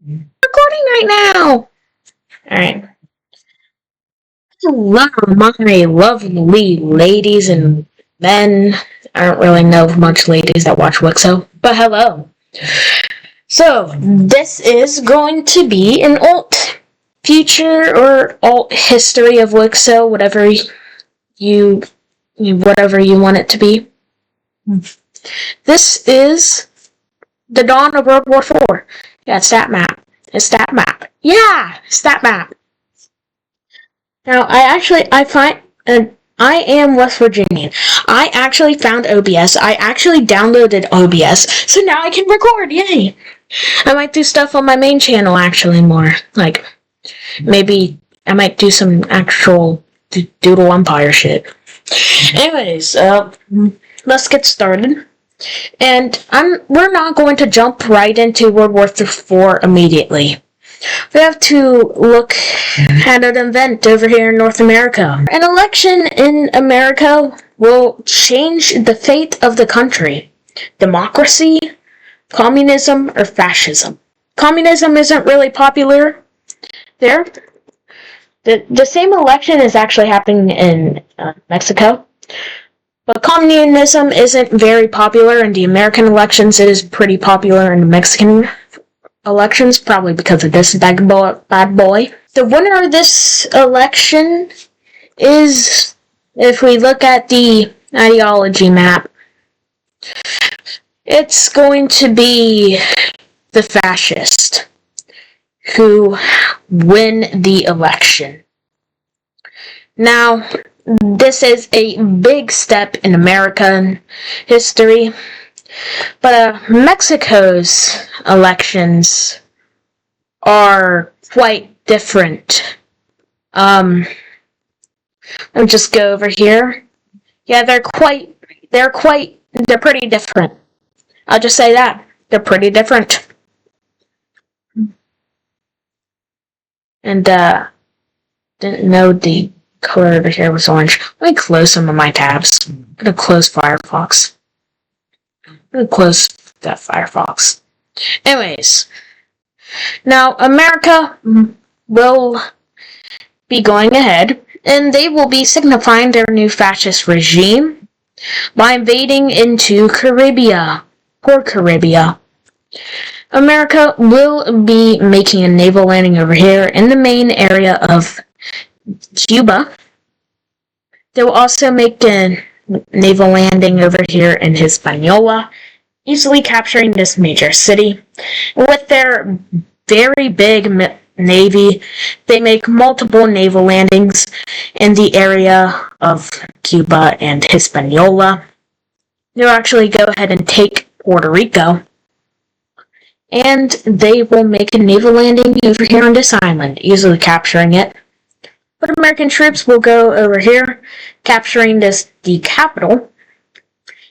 Recording right now. Alright. Hello, my lovely ladies and men. I don't really know much ladies that watch Wixo, but hello. So, this is going to be an alt future or alt history of Wixo, whatever you want it to be. This is the dawn of World War IV. Yeah, it's that map. Yeah, it's that map. Now, I am West Virginian. I actually found OBS. I actually downloaded OBS, so now I can record. Yay! I might do stuff on my main channel actually more. Like, maybe I might do some actual Doodle Empire shit. Anyways, let's get started. And we're not going to jump right into World War IV immediately. We have to look at an event over here in North America. An election in America will change the fate of the country. Democracy, communism, or fascism. Communism isn't really popular there. The same election is actually happening in Mexico. But communism isn't very popular in the American elections. It is pretty popular in the Mexican elections, probably because of this bad boy. The winner of this election is, if we look at the ideology map, it's going to be the fascist who win the election. Now, this is a big step in American history, but Mexico's elections are quite different. Let me just go over here. Yeah, they're pretty different. I'll just say that. They're pretty different. And, didn't know the color over here was orange. Let me close some of my tabs. I'm gonna close Firefox. I'm gonna close that Firefox. Anyways, now America will be going ahead, and they will be signifying their new fascist regime by invading into Caribbean. Poor Caribbean. America will be making a naval landing over here in the main area of Cuba. They will also make a naval landing over here in Hispaniola, easily capturing this major city. With their very big navy, they make multiple naval landings in the area of Cuba and Hispaniola. They'll actually go ahead and take Puerto Rico, and they will make a naval landing over here on this island, easily capturing it. But American troops will go over here, capturing the capital.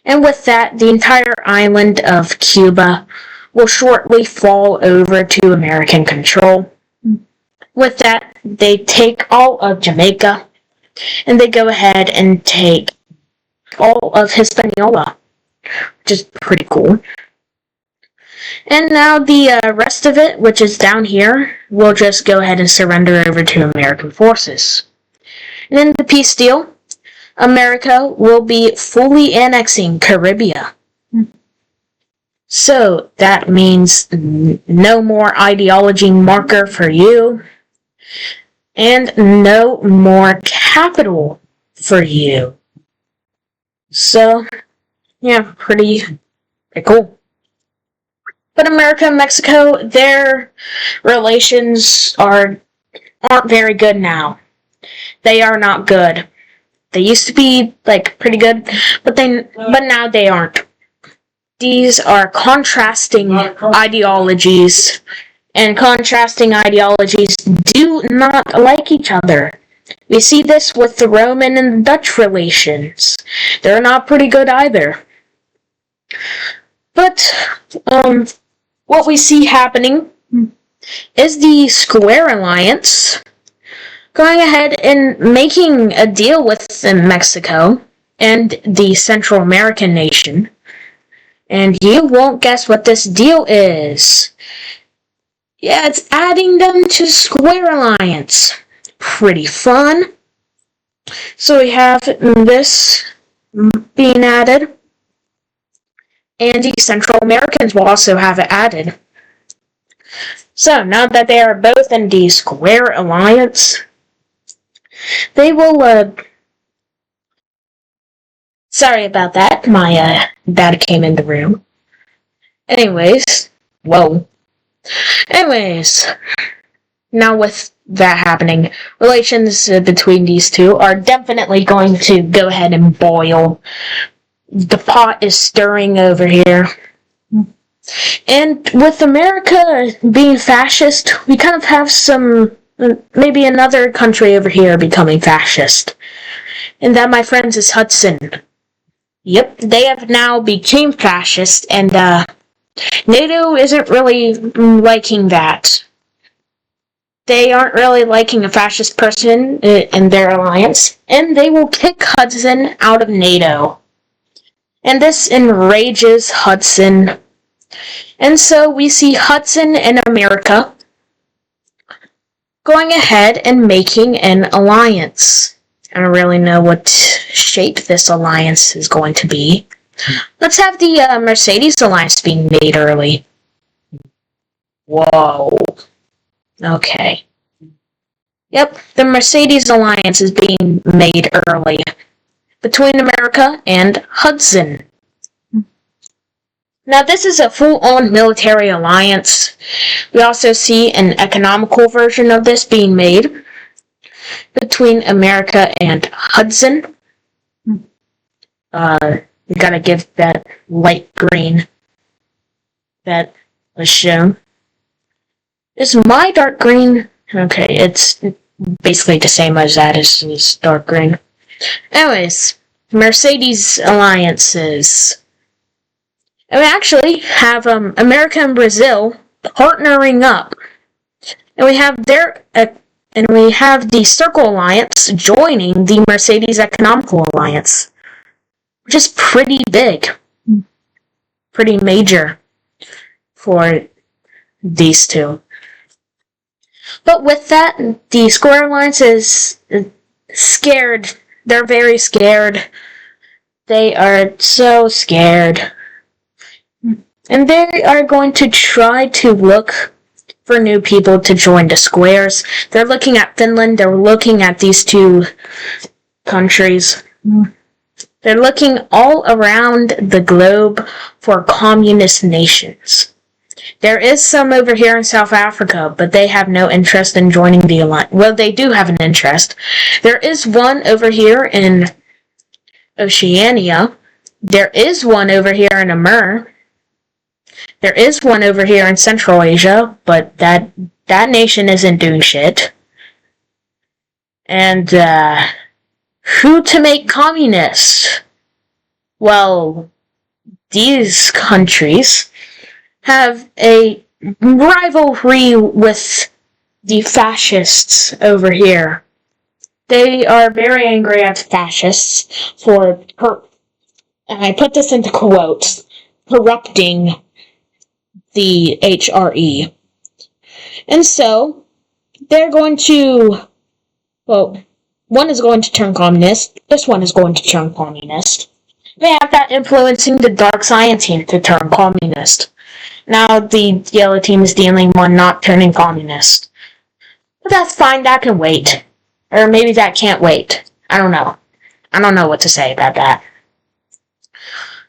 And with that, the entire island of Cuba will shortly fall over to American control. With that, they take all of Jamaica, and they go ahead and take all of Hispaniola, which is pretty cool. And now the rest of it, which is down here, will just go ahead and surrender over to American forces. And in the peace deal, America will be fully annexing Caribbean. So that means no more ideology marker for you, and no more capital for you. So, yeah, pretty cool. But America and Mexico, their relations aren't very good now. They are not good. They used to be pretty good, but now they aren't. These are contrasting ideologies, and contrasting ideologies do not like each other. We see this with the Roman and Dutch relations. They're not pretty good either. But what we see happening is the Square Alliance going ahead and making a deal with Mexico and the Central American nation. And you won't guess what this deal is. Yeah, it's adding them to Square Alliance. Pretty fun. So we have this being added. And the Central Americans will also have it added. So now that they are both in the Square Alliance, they will, sorry about that, my, dad came in the room. Anyways, whoa. Anyways, now with that happening, relations between these two are definitely going to go ahead and boil. The pot is stirring over here. And with America being fascist, we kind of have maybe another country over here becoming fascist. And that, my friends, is Hudson. Yep, they have now become fascist, and NATO isn't really liking that. They aren't really liking a fascist person in their alliance, and they will kick Hudson out of NATO. And this enrages Hudson. And so we see Hudson and America going ahead and making an alliance. I don't really know what shape this alliance is going to be. Let's have the Mercedes alliance being made early. Whoa. Okay. Yep, the Mercedes alliance is being made early between America and Hudson. Now, this is a full-on military alliance. We also see an economical version of this being made between America and Hudson. We gotta give that light green that was shown. Is my dark green? Okay, it's basically the same as that is dark green. Anyways, Mercedes alliances. And we actually have America and Brazil partnering up, and we have the Circle Alliance joining the Mercedes Economical Alliance, which is pretty big, pretty major for these two. But with that, the Square Alliance is scared. They're very scared. They are so scared. And they are going to try to look for new people to join the squares. They're looking at Finland. They're looking at these two countries. They're looking all around the globe for communist nations. There is some over here in South Africa, but they have no interest in joining the alliance. Well, they do have an interest. There is one over here in Oceania. There is one over here in Amur. There is one over here in Central Asia, but that nation isn't doing shit. And, who to make communist? Well, these countries have a rivalry with the fascists over here. They are very angry at fascists for, and I put this into quotes, corrupting the HRE. And so, they're going to, well, one is going to turn communist, this one is going to turn communist. They have that influencing the dark science team to turn communist. Now the yellow team is the only one not turning communist. But that's fine, that can wait. Or maybe that can't wait. I don't know. I don't know what to say about that.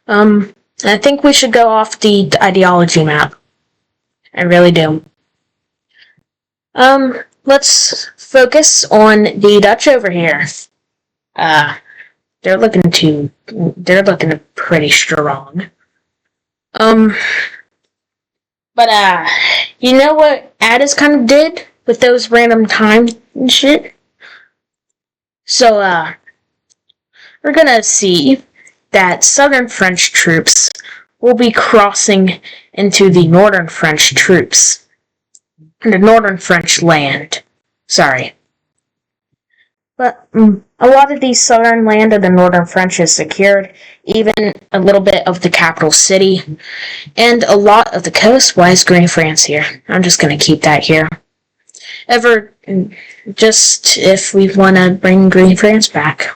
I think we should go off the ideology map. I really do. Let's focus on the Dutch over here. They're looking pretty strong. But you know what Addis kind of did with those random times and shit? So, we're gonna see that southern French troops will be crossing into the northern French troops. The northern French land. Sorry. But a lot of the southern land of the northern French is secured, even a little bit of the capital city, and a lot of the coast. Why is green France here? I'm just going to keep that here. Just if we want to bring green France back,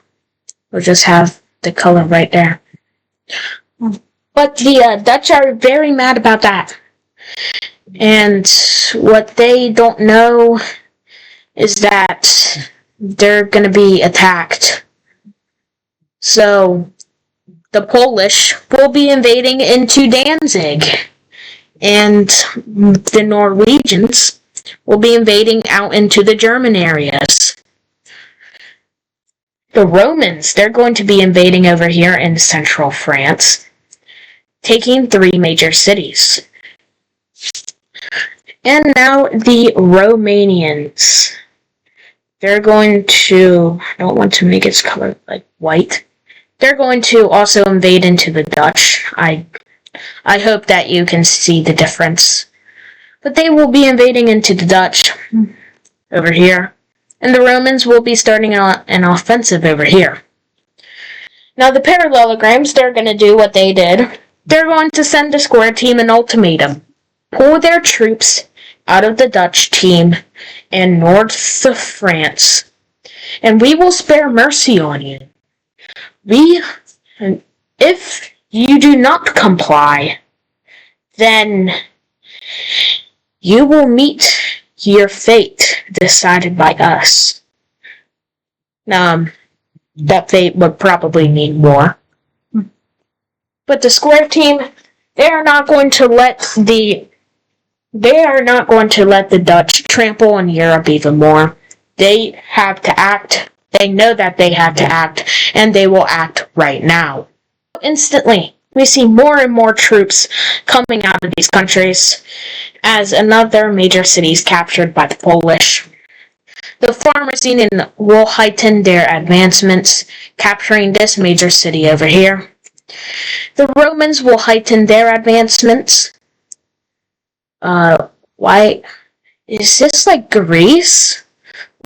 we'll just have the color right there. But the Dutch are very mad about that. And what they don't know is that they're going to be attacked. So the Polish will be invading into Danzig, and the Norwegians will be invading out into the German areas. The Romans, they're going to be invading over here in central France, taking 3 major cities. And now the Romanians. They're going to, I don't want to make its color like white. They're going to also invade into the Dutch. I hope that you can see the difference. But they will be invading into the Dutch over here. And the Romans will be starting an offensive over here. Now the parallelograms, they're going to do what they did. They're going to send the square team an ultimatum. Pull their troops out of the Dutch team and north of France, and we will spare mercy on you. If you do not comply, then you will meet your fate decided by us. That fate would probably mean war. But the square team, they are not going to let the Dutch trample on Europe even more. They have to act. They know that they have to act, and they will act right now. Instantly, we see more and more troops coming out of these countries as another major city is captured by the Polish. The Farmers will heighten their advancements, capturing this major city over here. The Romans will heighten their advancements. Why? Is this like Greece?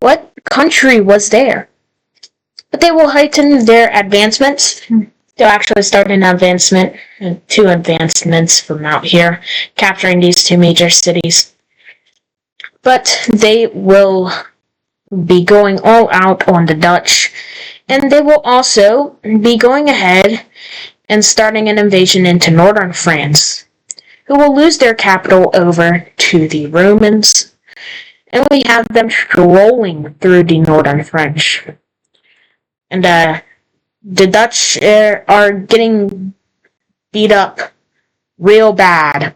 What country was there? But they will heighten their advancements. They'll actually start an advancement, 2 advancements from out here, capturing these 2 major cities. But they will be going all out on the Dutch, and they will also be going ahead and starting an invasion into northern France, who will lose their capital over to the Romans, and we have them strolling through the northern French. And the Dutch are getting beat up real bad.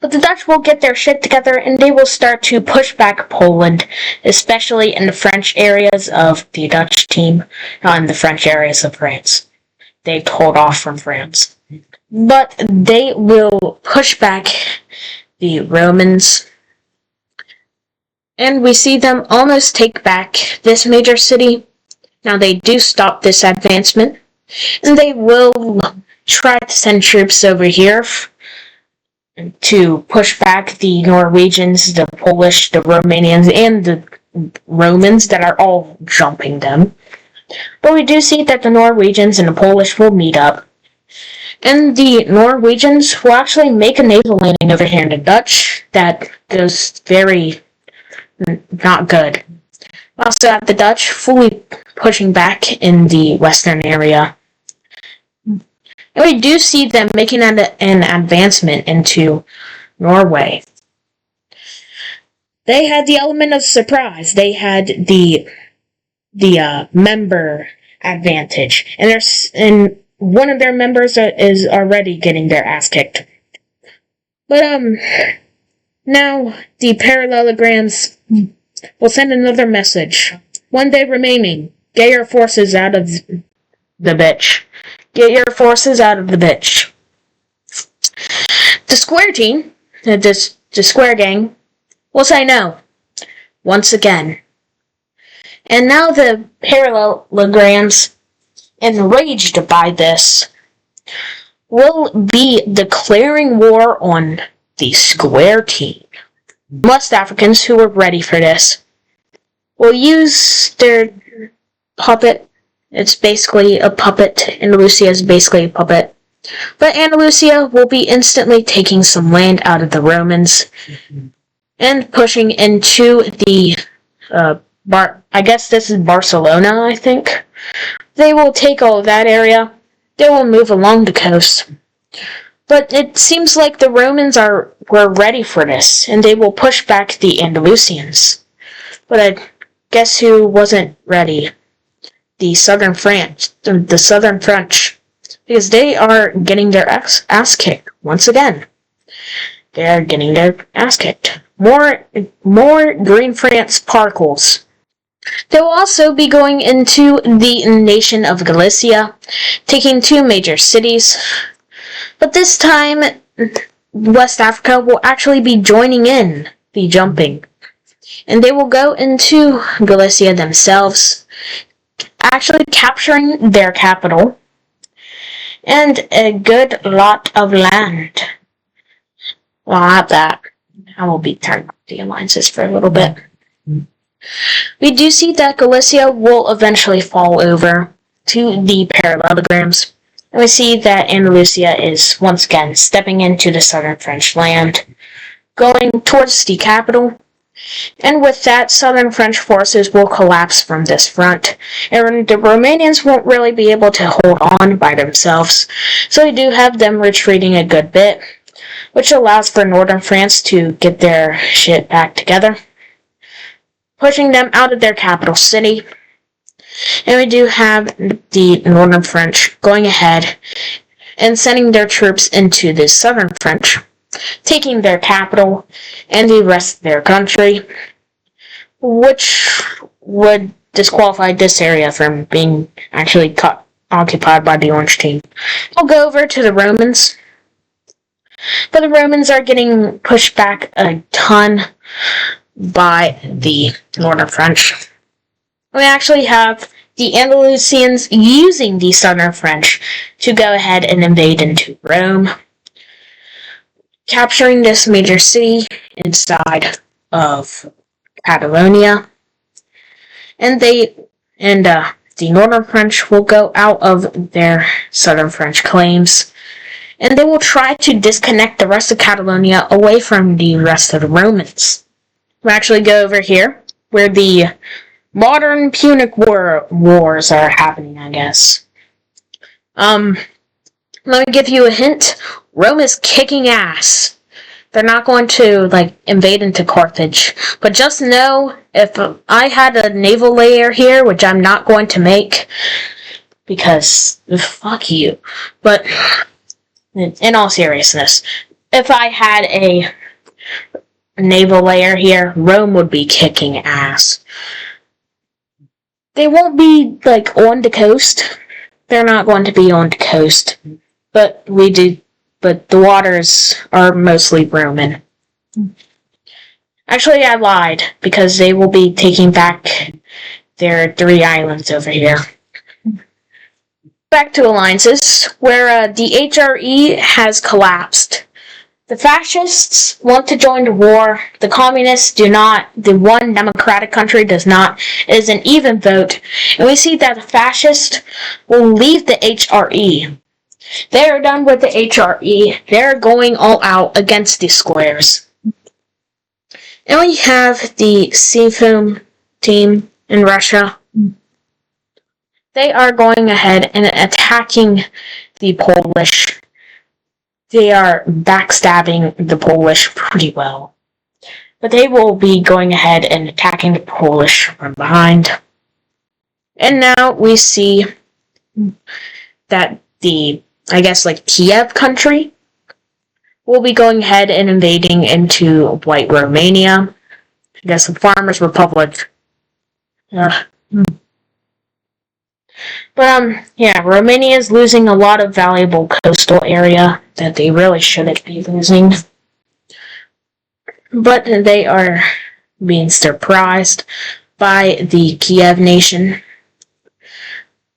But the Dutch will get their shit together, and they will start to push back Poland, especially in the French areas of the Dutch team, not in the French areas of France. They pulled off from France. But they will push back the Romans. And we see them almost take back this major city. Now they do stop this advancement. And they will try to send troops over here to push back the Norwegians, the Polish, the Romanians, and the Romans that are all jumping them. But we do see that the Norwegians and the Polish will meet up. And the Norwegians will actually make a naval landing over here in the Dutch that goes very not good. Also have the Dutch fully pushing back in the western area. And we do see them making an advancement into Norway. They had the element of surprise. They had the member advantage. And one of their members is already getting their ass kicked. But, now the parallelograms will send another message. 1 day remaining. Get your forces out of the bitch. Get your forces out of the bitch. The square team, the square gang, will say no. Once again. And now the parallelograms, enraged by this, will be declaring war on the square team. West Africans who were ready for this will use their puppet. It's basically a puppet. Andalusia is basically a puppet. But Andalusia will be instantly taking some land out of the Romans and pushing into the I guess this is Barcelona, I think. They will take all of that area. They will move along the coast. But it seems like the Romans were ready for this, and they will push back the Andalusians. But I guess who wasn't ready? The southern French, because they are getting their ass kicked once again. They are getting their ass kicked. More Green France particles. They will also be going into the nation of Galicia, taking 2 major cities. But this time, West Africa will actually be joining in the jumping. And they will go into Galicia themselves, actually capturing their capital and a good lot of land. Well, not that. I will be turning off the alliances for a little bit. We do see that Galicia will eventually fall over to the parallelograms. And we see that Andalusia is once again stepping into the southern French land, going towards the capital. And with that, southern French forces will collapse from this front, and the Romanians won't really be able to hold on by themselves, so we do have them retreating a good bit, which allows for northern France to get their shit back together, pushing them out of their capital city. And we do have the northern French going ahead and sending their troops into the southern French, taking their capital and the rest of their country, which would disqualify this area from being actually occupied by the Orange team. We'll go over to the Romans, but the Romans are getting pushed back a ton by the northern French. We actually have the Andalusians using the southern French to go ahead and invade into Rome, capturing this major city inside of Catalonia. And the northern French will go out of their southern French claims, and they will try to disconnect the rest of Catalonia away from the rest of the Romans. We'll actually go over here, where the modern Punic wars are happening, I guess. Let me give you a hint. Rome is kicking ass. They're not going to, invade into Carthage. But just know, if I had a naval layer here, which I'm not going to make, because fuck you. But, in all seriousness, if I had a naval layer here, Rome would be kicking ass. They won't be, on the coast. They're not going to be on the coast. But the waters are mostly Roman. Actually, I lied, because they will be taking back their 3 islands over here. Back to alliances, where the HRE has collapsed. The fascists want to join the war. The communists do not. The one democratic country does not. It is an even vote. And we see that the fascists will leave the HRE. They are done with the HRE. They're going all out against the squares. And we have the Seafoam team in Russia. They are going ahead and attacking the Polish. They are backstabbing the Polish pretty well. But they will be going ahead and attacking the Polish from behind. And now we see that the, Kiev country will be going ahead and invading into White Romania. I guess the Farmers' Republic. But, Romania is losing a lot of valuable coastal area that they really shouldn't be losing. But they are being surprised by the Kiev nation.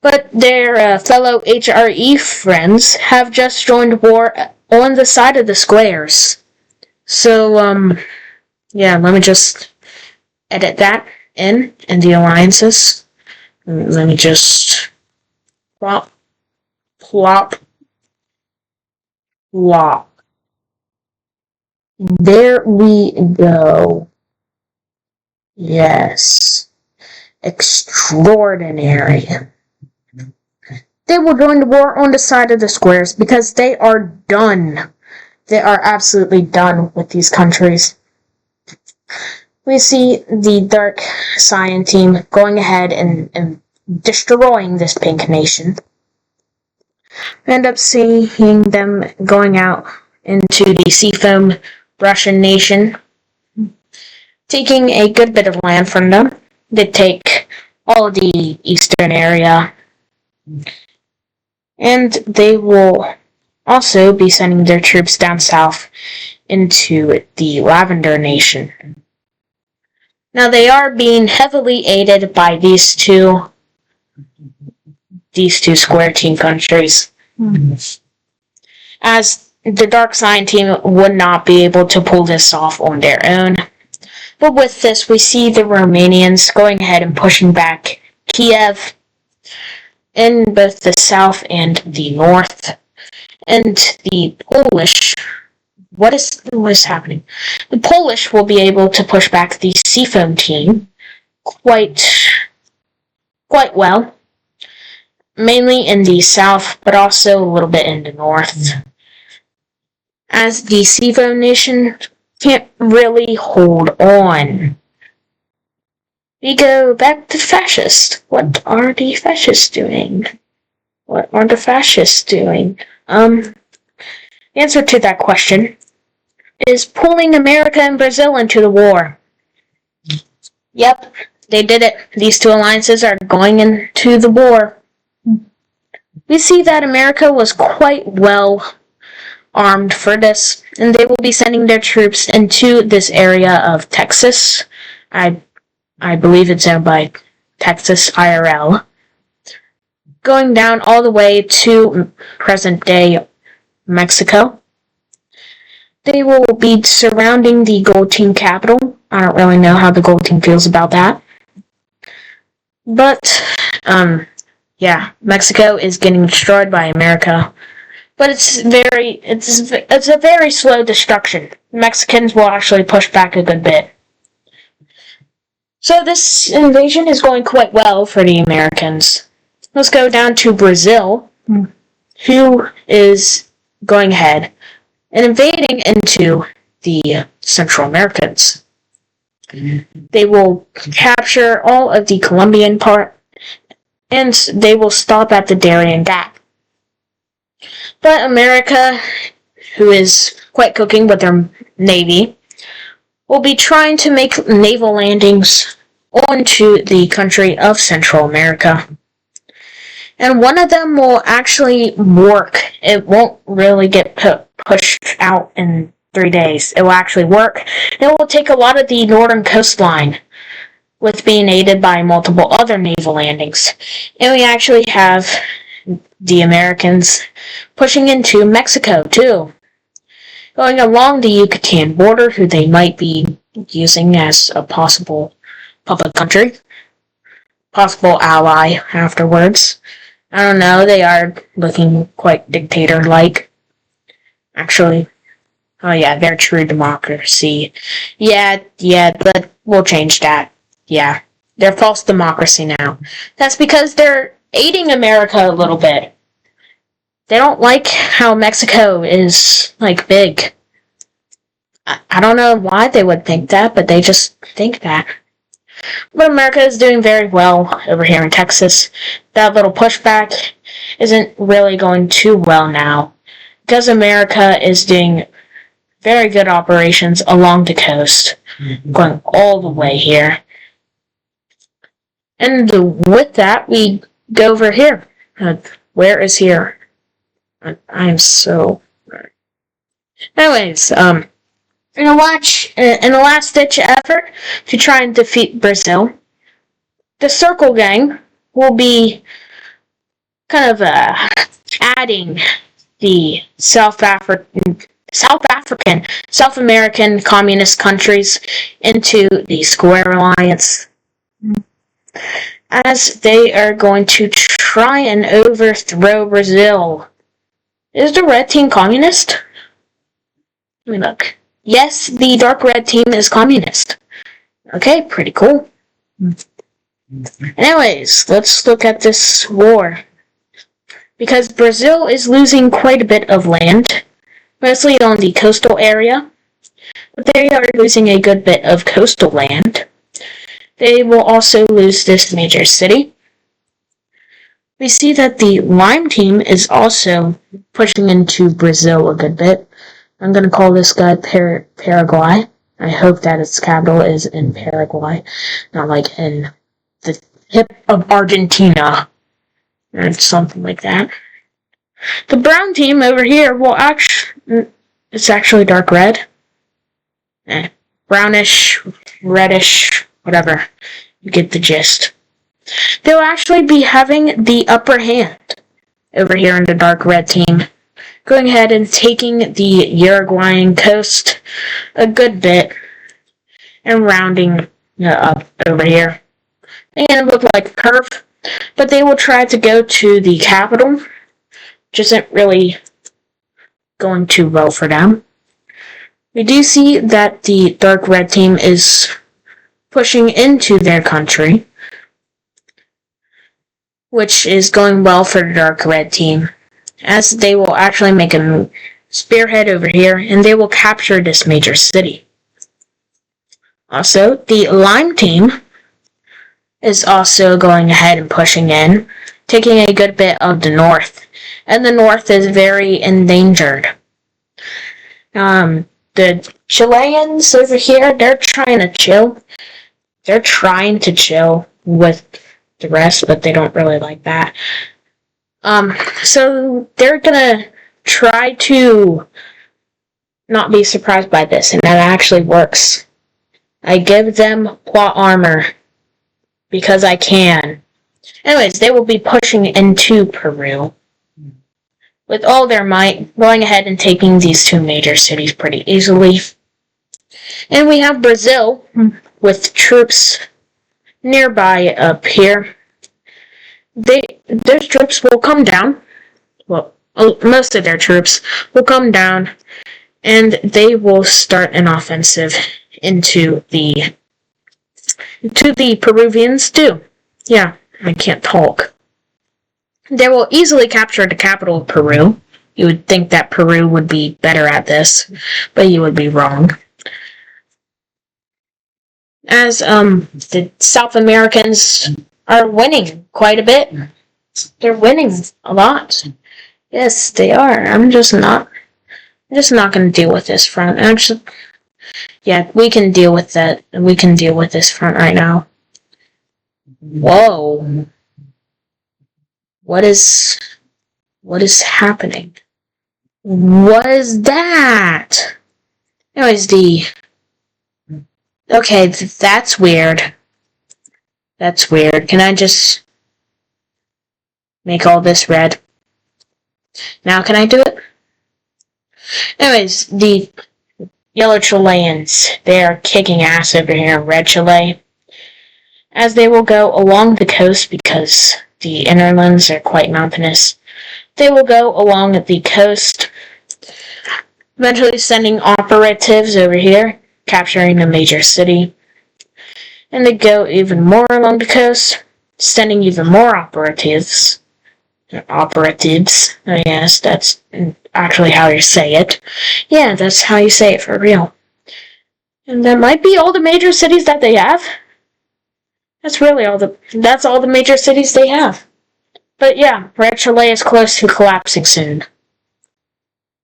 But their fellow HRE friends have just joined war on the side of the squares. So, let me just edit that. in the alliances. Let me just plop, plop, plop. There we go. Yes. Extraordinary. They will join the war on the side of the squares because they are done. They are absolutely done with these countries. We see the Dark Cyan team going ahead and destroying this pink nation. We end up seeing them going out into the Seafoam Russian nation, taking a good bit of land from them. They take all of the eastern area, and they will also be sending their troops down south into the Lavender Nation. Now they are being heavily aided by these two Square Team countries, as the Dark Cyan team would not be able to pull this off on their own. But with this, we see the Romanians going ahead and pushing back Kiev in both the south and the north. And the Polish, what is happening? The Polish will be able to push back the Seafoam team quite well, mainly in the south, but also a little bit in the north, as the Seafoam nation can't really hold on. We go back to fascist. What are the fascists doing? What are the fascists doing? The answer to that question is pulling America and Brazil into the war. Yep, they did it. These two alliances are going into the war. We see that America was quite well armed for this, and they will be sending their troops into this area of Texas. I believe it's owned by Texas IRL, going down all the way to present-day Mexico. They will be surrounding the Gold Team capital. I don't really know how the Gold Team feels about that. But, yeah, Mexico is getting destroyed by America. But it's a very slow destruction. Mexicans will actually push back a good bit. So this invasion is going quite well for the Americans. Let's go down to Brazil, who is going ahead and invading into the Central Americans. They will capture all of the Colombian part, and they will stop at the Darien Gap. But America, who is quite cooking with their navy, will be trying to make naval landings onto the country of Central America. And one of them will actually work. It won't really get pushed out in 3 days. It will actually work. It will take a lot of the northern coastline, with being aided by multiple other naval landings. And we actually have the Americans pushing into Mexico, too, going along the Yucatan border, who they might be using as a possible public country, possible ally afterwards. I don't know, they are looking quite dictator-like. Actually, oh yeah, they're true democracy. Yeah, but we'll change that. Yeah, they're false democracy now. That's because they're aiding America a little bit. They don't like how Mexico is, big. I don't know why they would think that, but they just think that. But America is doing very well over here in Texas. That little pushback isn't really going too well now, because America is doing very good operations along the coast, going all the way here. And with that, we go over here. Where is here? I am so... Anyways, in a last-ditch effort to try and defeat Brazil, the Circle Gang will be kind of adding the South American communist countries into the Square Alliance. as they are going to try and overthrow Brazil. Is the red team communist? Let me look. Yes, the dark red team is communist. Okay, pretty cool. Anyways, let's look at this war. Because Brazil is losing quite a bit of land, mostly on the coastal area, but they are losing a good bit of coastal land. They will also lose this major city. We see that the Lime team is also pushing into Brazil a good bit. I'm going to call this guy Paraguay. I hope that its capital is in Paraguay, not like in the tip of Argentina or something like that. The brown team over here will it's actually dark red. Brownish, reddish, whatever. You get the gist. They'll actually be having the upper hand over here in the dark red team. Going ahead and taking the Uruguayan coast a good bit and rounding up over here. And it look like a curve, but they will try to go to the capital, which isn't really going too well for them. We do see that the dark red team is pushing into their country, which is going well for the dark red team, as they will actually make a spearhead over here, and they will capture this major city. Also, the Lime team is also going ahead and pushing in, taking a good bit of the north, and the north is very endangered. The Chileans over here, they're trying to chill. They're trying to chill with the rest, but they don't really like that. So they're gonna try to not be surprised by this, and that actually works. I give them plot armor because I can. Anyways, they will be pushing into Peru with all their might, going ahead and taking these two major cities pretty easily. And we have Brazil with troops nearby up here. Their troops will come down. Well, most of their troops will come down, and they will start an offensive into the Peruvians too. Yeah, I can't talk. They will easily capture the capital of Peru. You would think that Peru would be better at this, but you would be wrong. As the South Americans are winning quite a bit. They're winning a lot. Yes, they are. I'm just not going to deal with this front. Actually, yeah, we can deal with that. We can deal with this front right now. Whoa. What is happening? What is that? Anyways, okay, that's weird. That's weird. Can I just make all this red? Now can I do it? Anyways, the yellow Chileans, they are kicking ass over here in red Chile, as they will go along the coast because the innerlands are quite mountainous. They will go along the coast, eventually sending operatives over here, capturing a major city. And they go even more along the coast, sending even more operatives. Operatives, I guess that's actually how you say it. Yeah, that's how you say it for real. And that might be all the major cities that they have. That's all the major cities they have. But yeah, Red Chile is close to collapsing soon.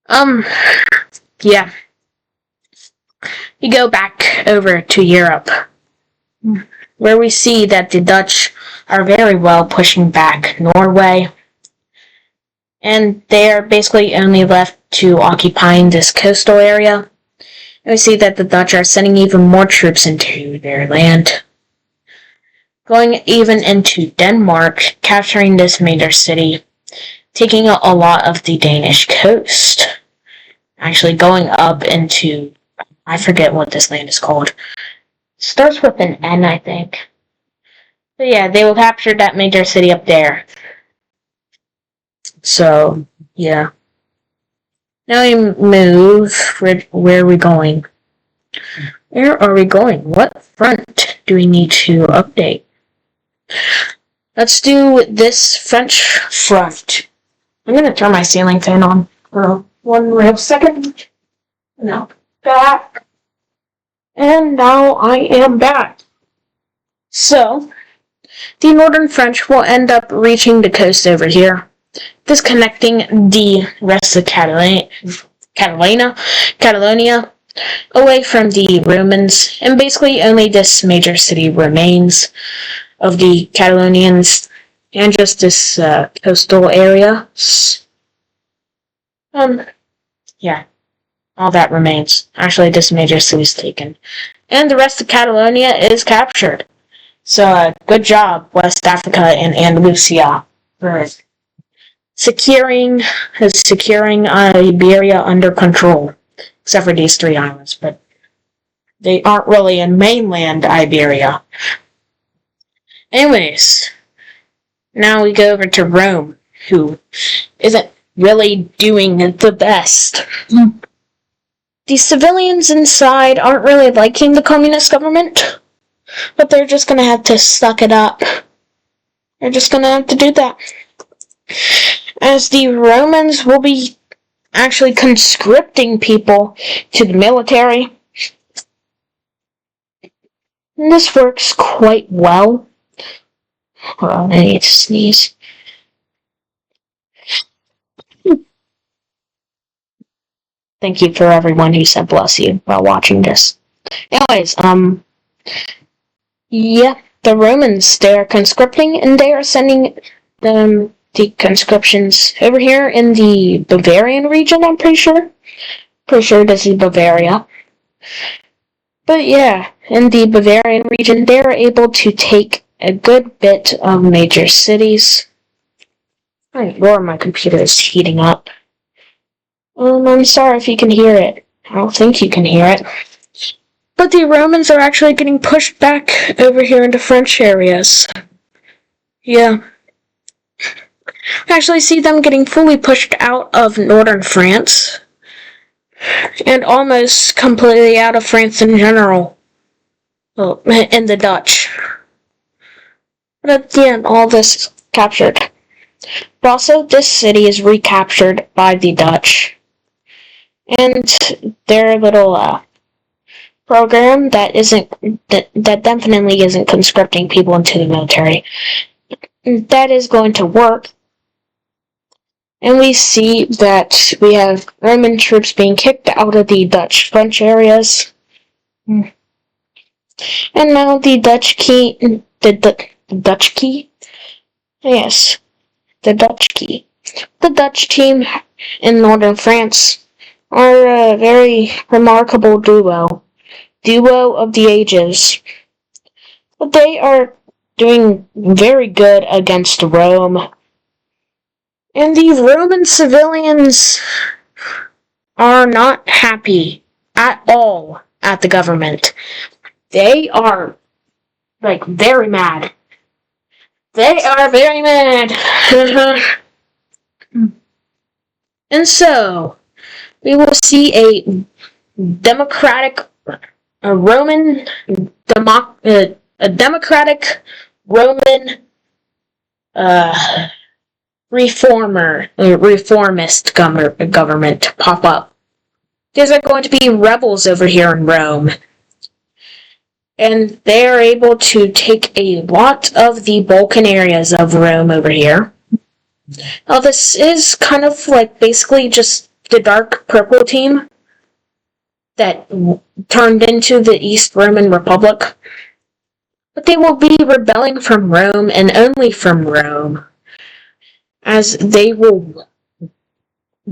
Yeah. You go back over to Europe, where we see that the Dutch are very well pushing back Norway, and they are basically only left to occupying this coastal area. And we see that the Dutch are sending even more troops into their land, going even into Denmark, capturing this major city, taking a lot of the Danish coast, actually going up into, I forget what this land is called. It starts with an N, I think. But yeah, they will capture that major city up there. So, yeah. Now we move. Where are we going? Where are we going? What front do we need to update? Let's do this French front. I'm gonna turn my ceiling fan on for 1 real second. Now, back. And now I am back. So, the northern French will end up reaching the coast over here, disconnecting the rest of Catalonia away from the Romans, and basically only this major city remains of the Catalonians, and just this coastal area. Yeah, all that remains. Actually, this major city is taken, and the rest of Catalonia is captured. So, good job, West Africa and Andalusia, for securing Iberia under control, except for these 3 islands, but they aren't really in mainland Iberia. Anyways, now we go over to Rome, who isn't really doing the best. The civilians inside aren't really liking the communist government, but they're just gonna have to suck it up. They're just gonna have to do that. As the Romans will be actually conscripting people to the military. And this works quite well. Hold on, I need to sneeze. Thank you for everyone who said bless you while watching this. Anyways, yeah, the Romans, they are conscripting, and they are sending the conscriptions over here in the Bavarian region, I'm pretty sure. Pretty sure this is Bavaria. But yeah, in the Bavarian region, they are able to take a good bit of major cities. My computer is heating up. I'm sorry if you can hear it. I don't think you can hear it. But the Romans are actually getting pushed back over here into French areas. Yeah. I actually see them getting fully pushed out of northern France. And almost completely out of France in general. Well, and the Dutch. But at the end, all this is captured. But also, this city is recaptured by the Dutch. And their little program that definitely isn't conscripting people into the military, that is going to work. And we see that we have Roman troops being kicked out of the Dutch-French areas. And now the Dutch key. Yes, the Dutch key. The Dutch team in northern France are a very remarkable duo of the ages. But they are doing very good against Rome. And the Roman civilians are not happy at all at the government. They are, very mad. They are very mad. And so, we will see a democratic Roman reformist government pop up. There's going to be rebels over here in Rome. And they are able to take a lot of the Balkan areas of Rome over here. Now, this is kind of basically just the Dark Purple team that turned into the East Roman Republic. But they will be rebelling from Rome, and only from Rome, as they will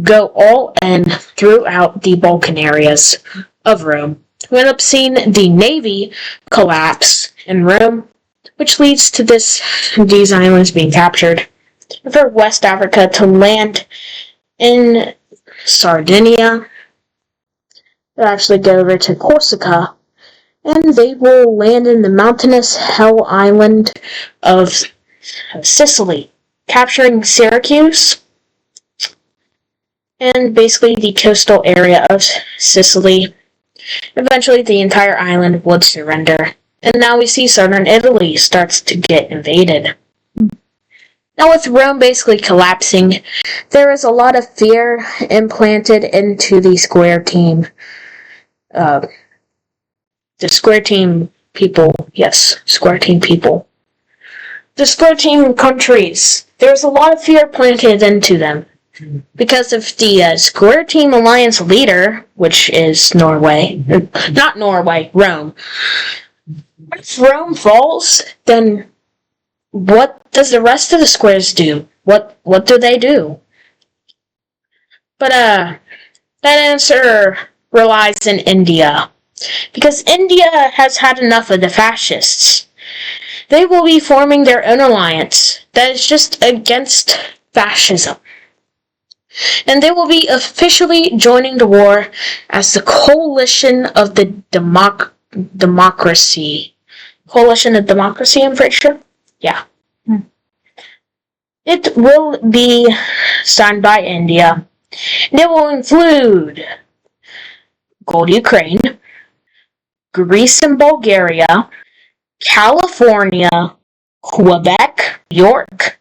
go all in throughout the Balkan areas of Rome. We end up seeing the navy collapse in Rome, which leads to these islands being captured. For West Africa to land in Sardinia, they'll actually go over to Corsica, and they will land in the mountainous hell island of Sicily, capturing Syracuse and basically the coastal area of Sicily. Eventually, the entire island would surrender, and now we see southern Italy starts to get invaded. Now, with Rome basically collapsing, there is a lot of fear implanted into the Square Team. The Square Team people, yes, Square Team people. The Square Team countries, there's a lot of fear planted into them. Because of the Square Team Alliance leader, which is Norway, not Norway, Rome. If Rome falls, then what does the rest of the squares do? What do they do? But that answer relies in India. Because India has had enough of the fascists. They will be forming their own alliance that is just against fascism. And they will be officially joining the war as the Coalition of the Democracy. Coalition of Democracy, I'm pretty sure? Yeah. It will be signed by India. And it will include Gold Ukraine, Greece and Bulgaria, California, Quebec, York,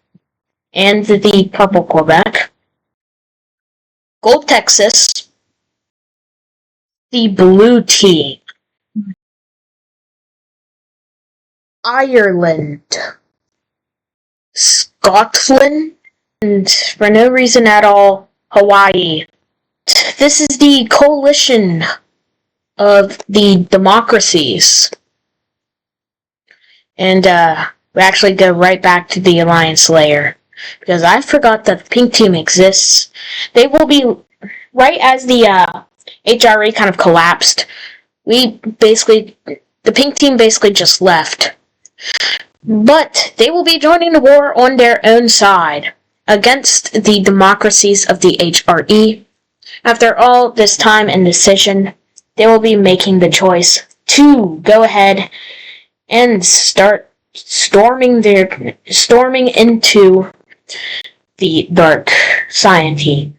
and the Purple Quebec, Gold Texas, the Blue Team, Ireland, Scotland, and for no reason at all, Hawaii. This is the coalition of the democracies. And we actually go right back to the alliance layer. Because I forgot that the pink team exists. They will be, right as the HRE kind of collapsed, the pink team basically just left. But they will be joining the war on their own side against the democracies of the HRE. After all this time and decision, they will be making the choice to go ahead and start storming into the Dark Science team.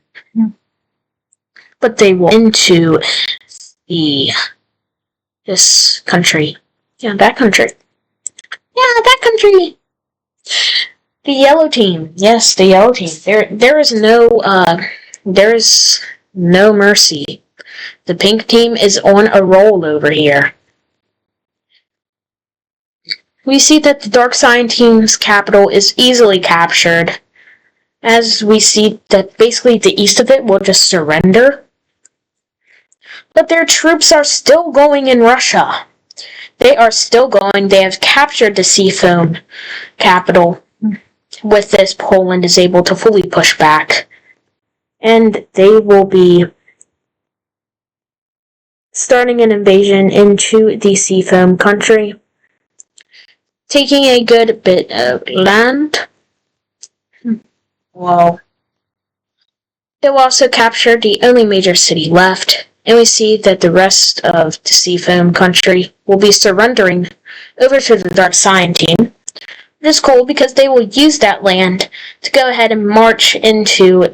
But they will into this country. Yeah, that country. The yellow team. Yes, the yellow team. There is no mercy. The pink team is on a roll over here. We see that the Dark Science team's capital is easily captured, as we see that basically the east of it will just surrender. But their troops are still going in Russia. They are still going. They have captured the Seafoam capital. With this, Poland is able to fully push back. And they will be starting an invasion into the Seafoam country, taking a good bit of land. Well, they will also capture the only major city left, and we see that the rest of the Seafoam country will be surrendering over to the Dark Science team. It is cool because they will use that land to go ahead and march into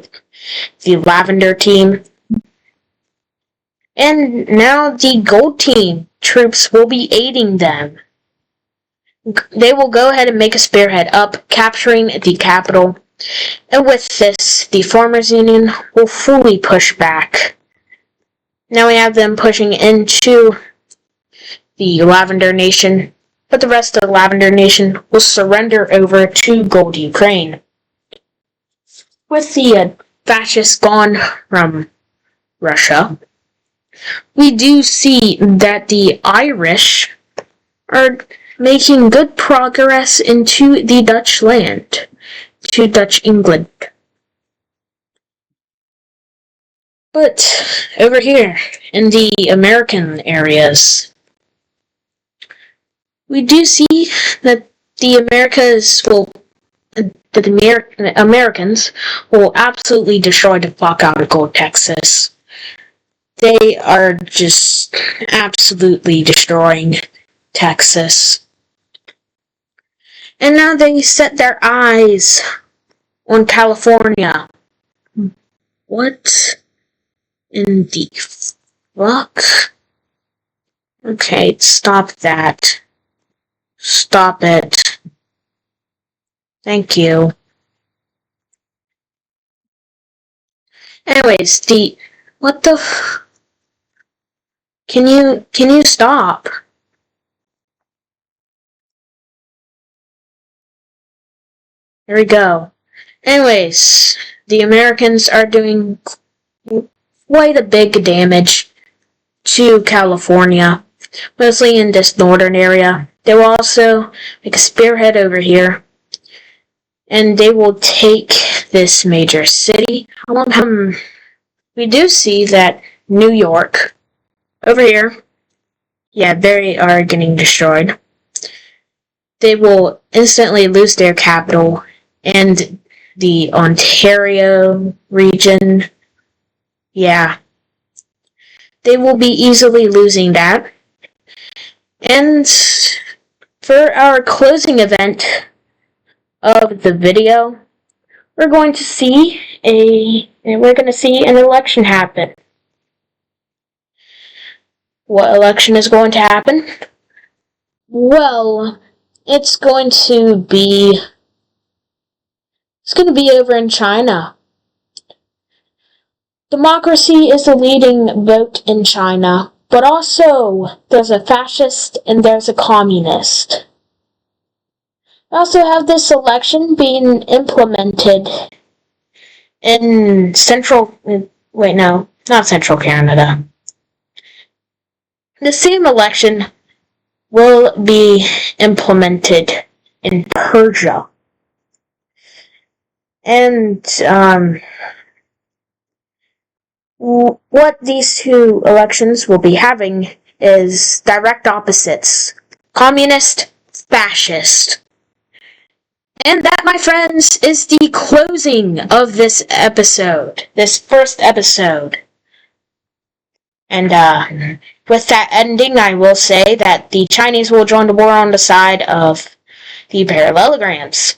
the Lavender team. And now the Gold team troops will be aiding them. They will go ahead and make a spearhead up, capturing the capital. And with this, the Farmers Union will fully push back. Now we have them pushing into the Lavender Nation, but the rest of the Lavender Nation will surrender over to Gold Ukraine. With the fascists gone from Russia, we do see that the Irish are making good progress into the Dutch land, to Dutch England. But over here, in the American areas, we do see that the Americans will absolutely destroy the fuck out of Gold Texas. They are just absolutely destroying Texas. And now they set their eyes on California. What in the fuck? Okay, stop that. Stop it. Thank you. Anyways, what the can you stop? There we go. Anyways, the Americans are doing quite a big damage to California, mostly in this northern area. They will also make a spearhead over here, and they will take this major city. We do see that New York, over here, yeah, they are getting destroyed. They will instantly lose their capital, and the Ontario region, yeah, they will be easily losing that. And for our closing event of the video, we're going to see an election happen. What election is going to happen? Well, it's going to be over in China. Democracy is the leading vote in China, but also there's a fascist and there's a communist. We also have this election being implemented in not Central Canada. The same election will be implemented in Persia. And what these two elections will be having is direct opposites. Communist, fascist. And that, my friends, is the closing of this episode. This first episode. And with that ending, I will say that the Chinese will join the war on the side of the parallelograms.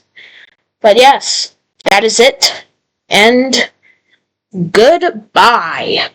But yes, that is it. And goodbye.